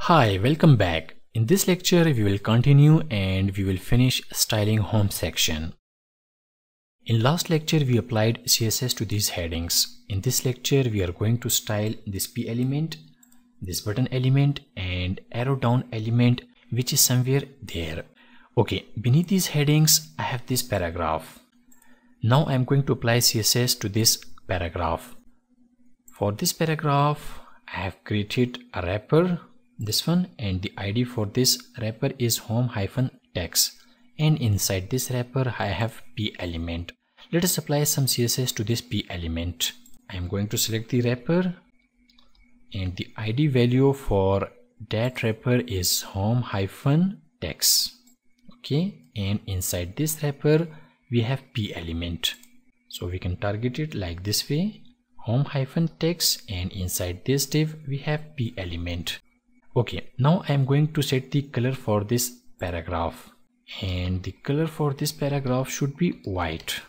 Hi, welcome back. In this lecture, we will continue and we will finish styling home section. In last lecture, we applied CSS to these headings. In this lecture, we are going to style this P element, this button element, and arrow down element, which is somewhere there. Okay, beneath these headings, I have this paragraph. Now I am going to apply CSS to this paragraph. For this paragraph, I have created a wrapper, this one, and the ID for this wrapper is home-text, and inside this wrapper I have P element. Let us apply some CSS to this P element. I am going to select the wrapper, and the ID value for that wrapper is home-text. Okay, and inside this wrapper we have P element, so we can target it like this way, home-text, and inside this div we have P element. Okay, now I am going to set the color for this paragraph, and the color for this paragraph should be white.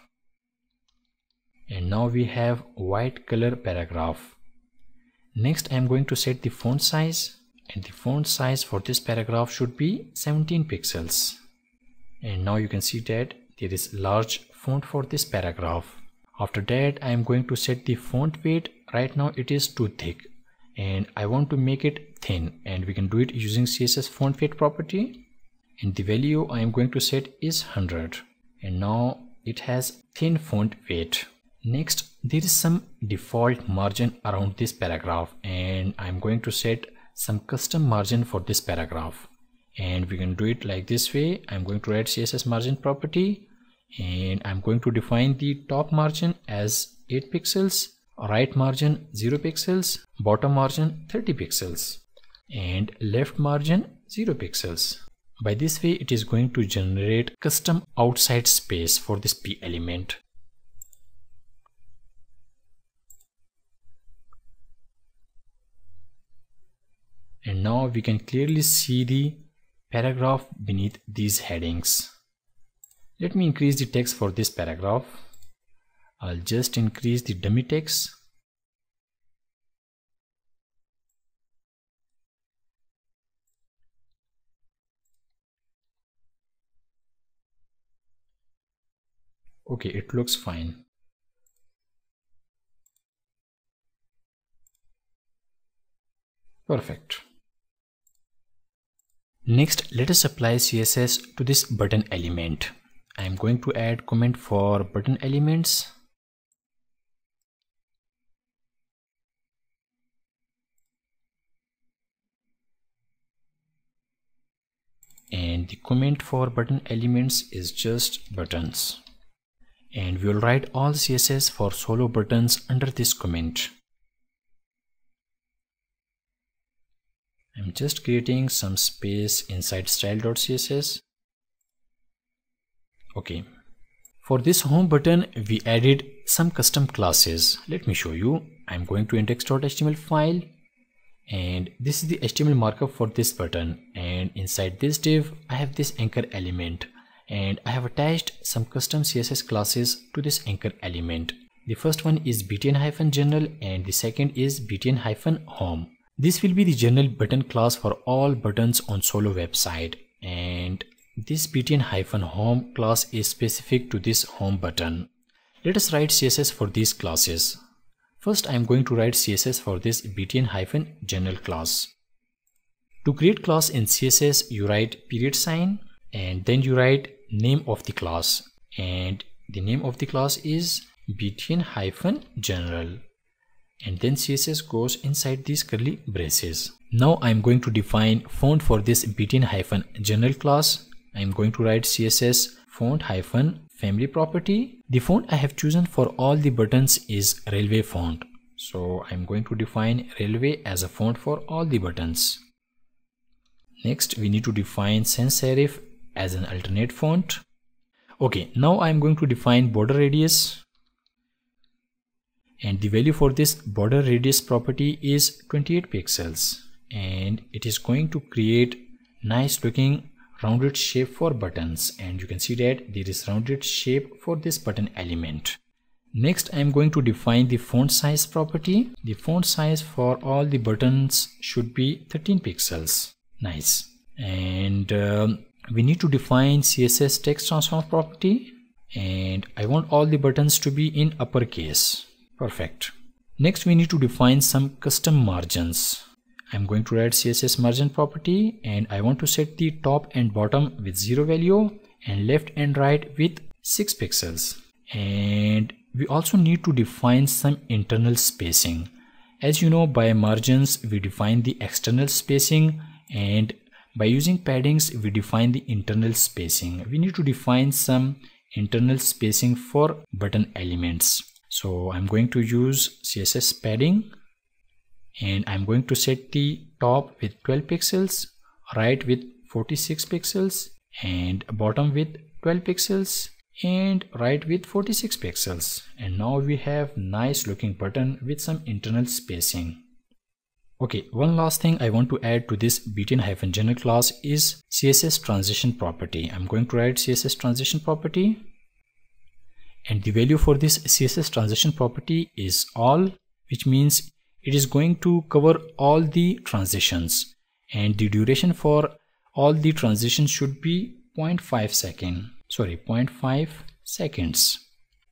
And now we have white color paragraph. Next I am going to set the font size, and the font size for this paragraph should be 17 pixels. And now you can see that there is large font for this paragraph. After that I am going to set the font weight. Right now it is too thick and I want to make it thin, and we can do it using Css Font Fit Property, and the value I am going to set is 100, and now it has thin font weight. Next, there is some default margin around this paragraph, and I am going to set some custom margin for this paragraph, and we can do it like this way. I am going to write Css margin property, and I am going to define the top margin as 8 pixels, right margin 0 pixels, bottom margin 30 pixels, and left margin 0 pixels. By this way it is going to generate custom outside space for this P element. And now we can clearly see the paragraph beneath these headings. Let me increase the text for this paragraph. I'll just increase the dummy text. Okay, it looks fine. Perfect. Next, let us apply CSS to this button element. I am going to add comment for button elements. And the comment for button elements is just buttons. And we will write all CSS for solo buttons under this comment. I'm just creating some space inside style.css. Okay. For this home button, we added some custom classes. Let me show you. I'm going to index.html file, and this is the HTML markup for this button, and inside this div I have this anchor element, and I have attached some custom CSS classes to this anchor element. The first one is btn-general and the second is btn-home. This will be the general button class for all buttons on solo website, and this btn-home class is specific to this home button. Let us write CSS for these classes. First I am going to write CSS for this btn-general class. To create class in CSS, you write period sign and then you write name of the class, and the name of the class is btn-general, and then CSS goes inside these curly braces. Now I am going to define font for this btn-general class. I am going to write CSS font-family property. The font I have chosen for all the buttons is railway font, so I am going to define railway as a font for all the buttons. Next we need to define sans serif as an alternate font. Okay, now I am going to define border radius, and the value for this border radius property is 28 pixels, and it is going to create nice looking rounded shape for buttons, and you can see that there is rounded shape for this button element. Next, I am going to define the font size property. The font size for all the buttons should be 13 pixels. Nice. And we need to define Css Text Transform property. And I want all the buttons to be in uppercase. Perfect. Next, we need to define some custom margins. I'm going to write Css margin property, and I want to set the top and bottom with 0 value and left and right with 6 pixels. And we also need to define some internal spacing. As you know, by margins we define the external spacing, and by using paddings we define the internal spacing. We need to define some internal spacing for button elements. So I'm going to use CSS padding, and I'm going to set the top with 12 pixels, right with 46 pixels, and bottom with 12 pixels, and right with 46 pixels. And now we have nice looking button with some internal spacing. Okay, one last thing I want to add to this btn-general class is Css Transition Property. I'm going to write Css Transition Property, and the value for this Css Transition Property is all, which means it is going to cover all the transitions, and the duration for all the transitions should be 0.5 seconds.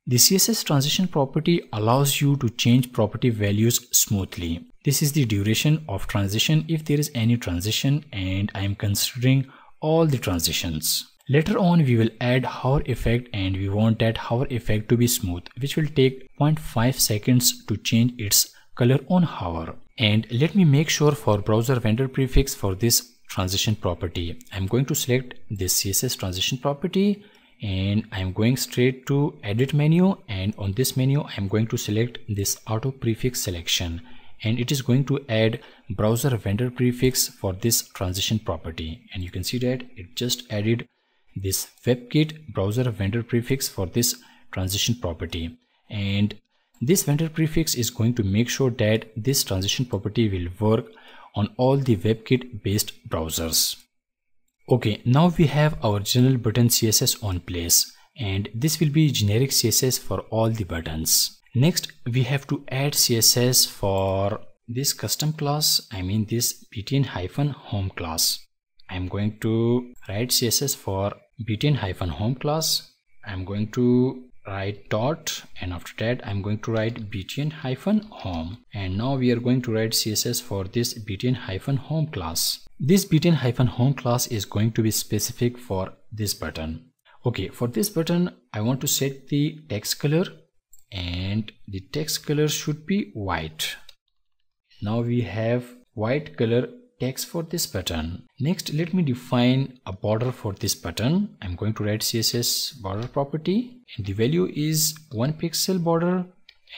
The CSS Transition Property allows you to change property values smoothly. This is the duration of transition if there is any transition, and I am considering all the transitions. Later on we will add hover effect, and we want that hover effect to be smooth, which will take 0.5 seconds to change its color on hover. And let me make sure for browser vendor prefix for this transition property. I'm going to select this CSS Transition Property, and I'm going straight to edit menu, and on this menu I'm going to select this auto prefix selection, and it is going to add browser vendor prefix for this transition property. And you can see that it just added this WebKit browser vendor prefix for this transition property, and this vendor prefix is going to make sure that this transition property will work on all the WebKit based browsers. Okay, now we have our general button CSS on place, and this will be generic CSS for all the buttons. Next, we have to add CSS for this custom class, I mean this btn-home class. I'm going to write CSS for btn-home class. I'm going to write dot, and after that I'm going to write btn-home, and now we are going to write CSS for this btn-home class. This btn-home class is going to be specific for this button. Okay, for this button I want to set the text color, and the text color should be white. Now we have white color text for this button. Next, let me define a border for this button. I'm going to write CSS border property, and the value is 1 pixel border,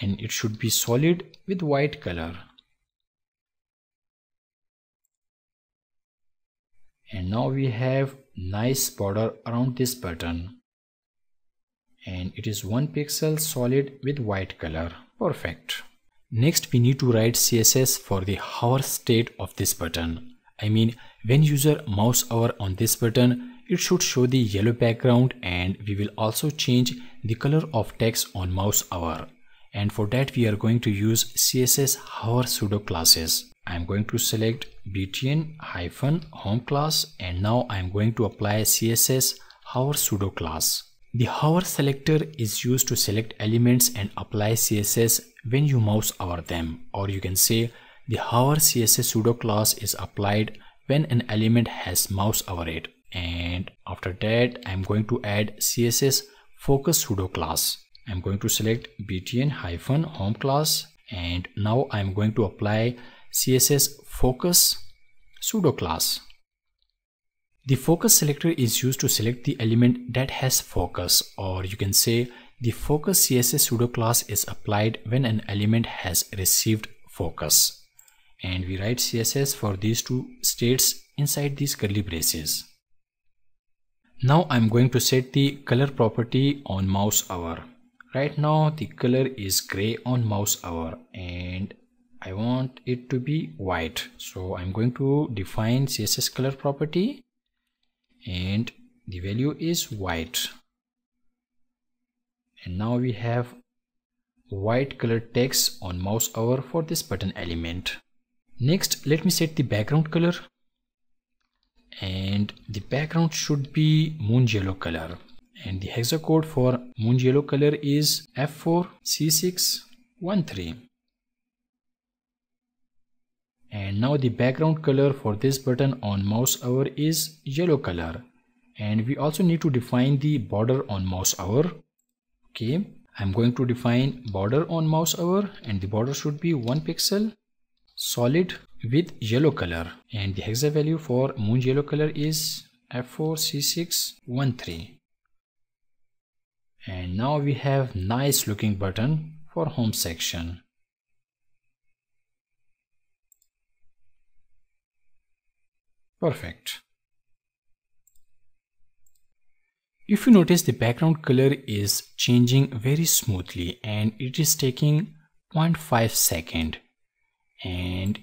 and it should be solid with white color. And now we have nice border around this button, and it is 1 pixel solid with white color. Perfect. Next, we need to write CSS for the hover state of this button. I mean, when user mouse hover on this button, it should show the yellow background, and we will also change the color of text on mouse hover. And for that we are going to use CSS hover pseudo classes. I'm going to select btn-home class, and now I'm going to apply CSS hover pseudo class. The hover selector is used to select elements and apply CSS when you mouse over them, or you can say the hover CSS pseudo class is applied when an element has mouse over it. And after that I'm going to add CSS focus pseudo class. I'm going to select btn-home class, and now I'm going to apply CSS focus pseudo class. The focus selector is used to select the element that has focus, or you can say the focus CSS pseudo class is applied when an element has received focus. And we write CSS for these two states inside these curly braces. Now I'm going to set the color property on mouse hover. Right now the color is gray on mouse hover, and I want it to be white. So I'm going to define CSS color property, and the value is white. And now we have white color text on mouse over for this button element. Next, let me set the background color, and the background should be moon yellow color, and the hexacode for moon yellow color is F4C613. And now the background color for this button on mouse over is yellow color, and we also need to define the border on mouse over. Okay, I'm going to define border on mouse over, and the border should be 1 pixel solid with yellow color, and the hexa value for moon yellow color is F4C613. And now we have nice looking button for home section. Perfect. If you notice, the background color is changing very smoothly and it is taking 0.5 seconds, and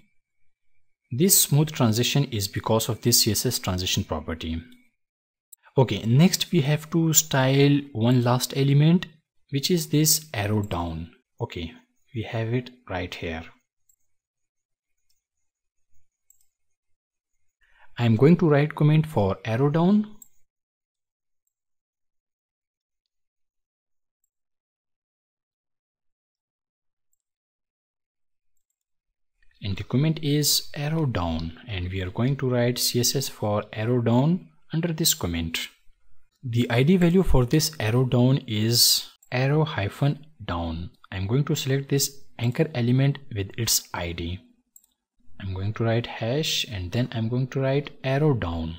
this smooth transition is because of this Css transition property. Okay, next we have to style one last element, which is this arrow down. Okay, we have it right here. I'm going to write comment for arrow down. And the comment is arrow down, and we are going to write CSS for arrow down under this comment. The ID value for this arrow down is arrow-down. I'm going to select this anchor element with its ID. I'm going to write hash, and then I'm going to write arrow down.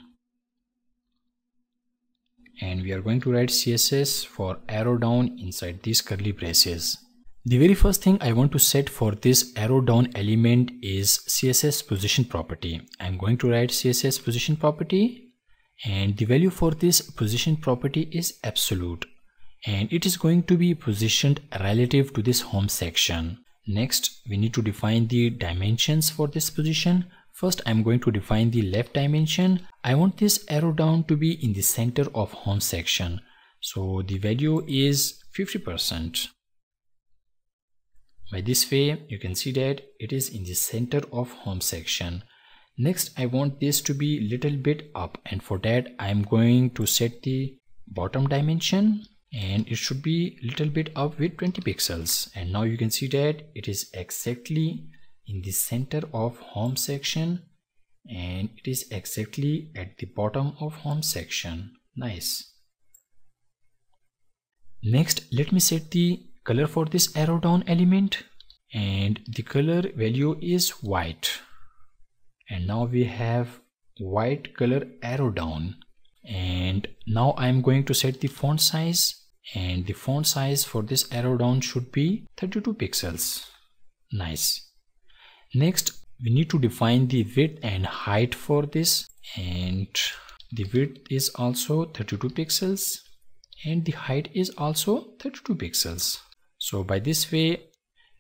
And we are going to write CSS for arrow down inside these curly braces. The very first thing I want to set for this arrow down element is Css Position Property. I'm going to write Css Position Property, and the value for this position property is absolute, and it is going to be positioned relative to this home section. Next, we need to define the dimensions for this position. First, I'm going to define the left dimension. I want this arrow down to be in the center of home section, so the value is 50%. By this way, you can see that it is in the center of home section. Next, I want this to be little bit up, and for that I'm going to set the bottom dimension, and it should be little bit up with 20 pixels. And now you can see that it is exactly in the center of home section, and it is exactly at the bottom of home section. Nice. Next, let me set the color for this arrow down element, and the color value is white. And now we have white color arrow down, and now I'm going to set the font size, and the font size for this arrow down should be 32 pixels. Nice. Next, we need to define the width and height for this, and the width is also 32 pixels and the height is also 32 pixels. So by this way,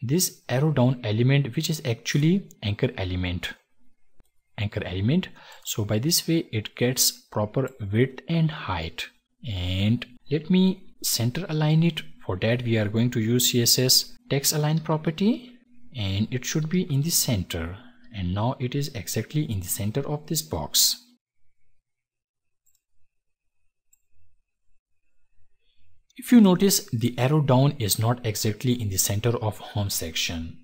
this arrow down element, which is actually anchor element, so by this way it gets proper width and height. And let me center align it. For that we are going to use Css Text Align property, and it should be in the center, and now it is exactly in the center of this box. If you notice, the arrow down is not exactly in the center of home section.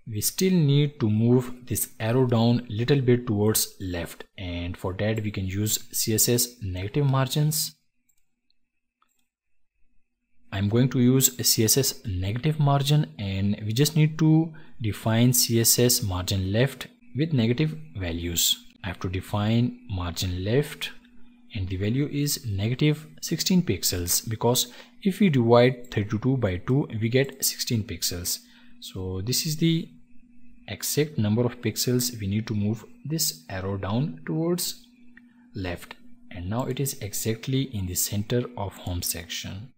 We still need to move this arrow down little bit towards left, and for that we can use Css Negative Margins. I'm going to use a Css Negative Margin, and we just need to define Css margin left with negative values. I have to define margin left, and the value is negative 16 pixels, because if we divide 32 by 2 we get 16 pixels. So this is the exact number of pixels we need to move this arrow down towards left, and now it is exactly in the center of home section.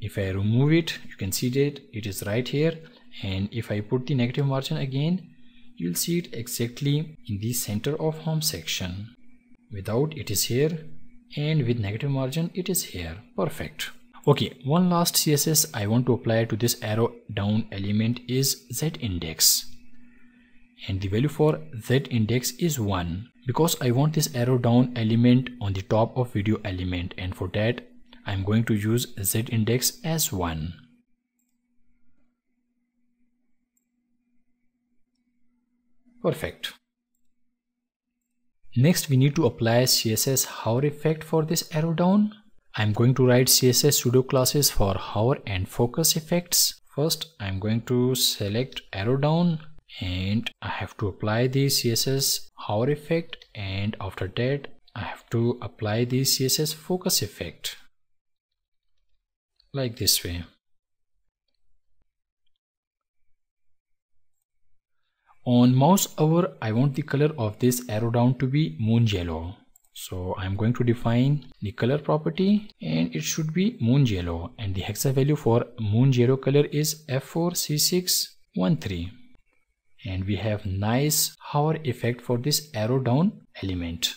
If I remove it, you can see that it is right here, and if I put the negative margin again, you'll see it exactly in the center of home section. Without, it is here, and with negative margin it is here. Perfect. Okay, one last CSS I want to apply to this arrow down element is z index, and the value for z index is 1 because I want this arrow down element on the top of video element, and for that I'm going to use z index as 1. Perfect. Next we need to apply CSS hover effect for this arrow down. I'm going to write CSS pseudo classes for hover and focus effects. First I'm going to select arrow down and I have to apply the CSS hover effect, and after that I have to apply the CSS focus effect like this way. On mouse over I want the color of this arrow down to be moon yellow, so I'm going to define the color property and it should be moon yellow, and the hexa value for moon yellow color is F4C613, and we have nice hover effect for this arrow down element.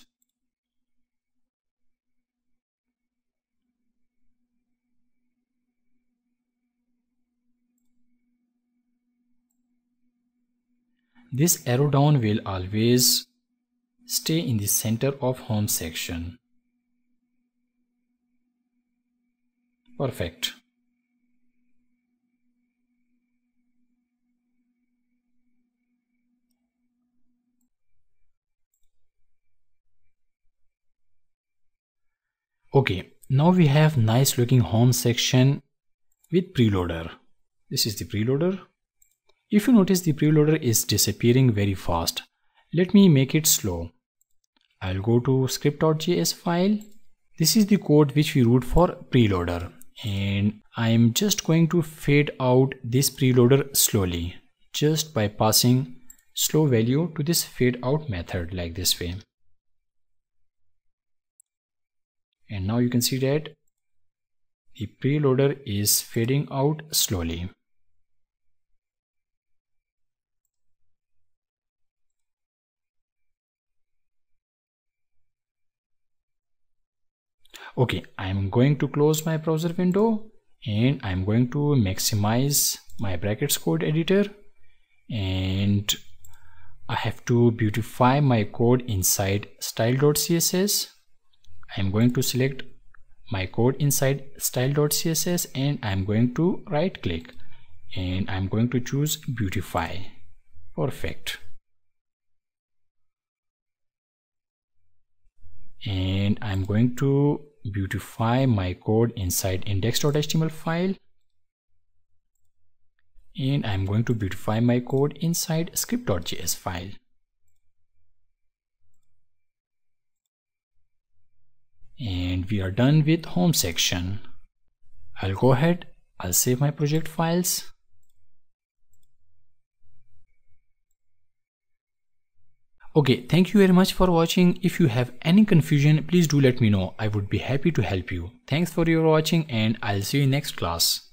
This arrow down will always stay in the center of home section. Perfect. Okay, now we have nice looking home section with preloader. This is the preloader. If you notice, the preloader is disappearing very fast. Let me make it slow. I'll go to script.js file. This is the code which we wrote for preloader, and I'm just going to fade out this preloader slowly just by passing slow value to this fade out method like this way. And now you can see that the preloader is fading out slowly. Okay, I'm going to close my browser window and I'm going to maximize my brackets code editor, and I have to beautify my code inside style.css. I'm going to select my code inside style.css and I'm going to right click and I'm going to choose beautify. Perfect. And I'm going to beautify my code inside index.html file, and I'm going to beautify my code inside script.js file. And we are done with home section. I'll go ahead, I'll save my project files. Okay, thank you very much for watching. If you have any confusion, please do let me know. I would be happy to help you. Thanks for your watching and I'll see you in next class.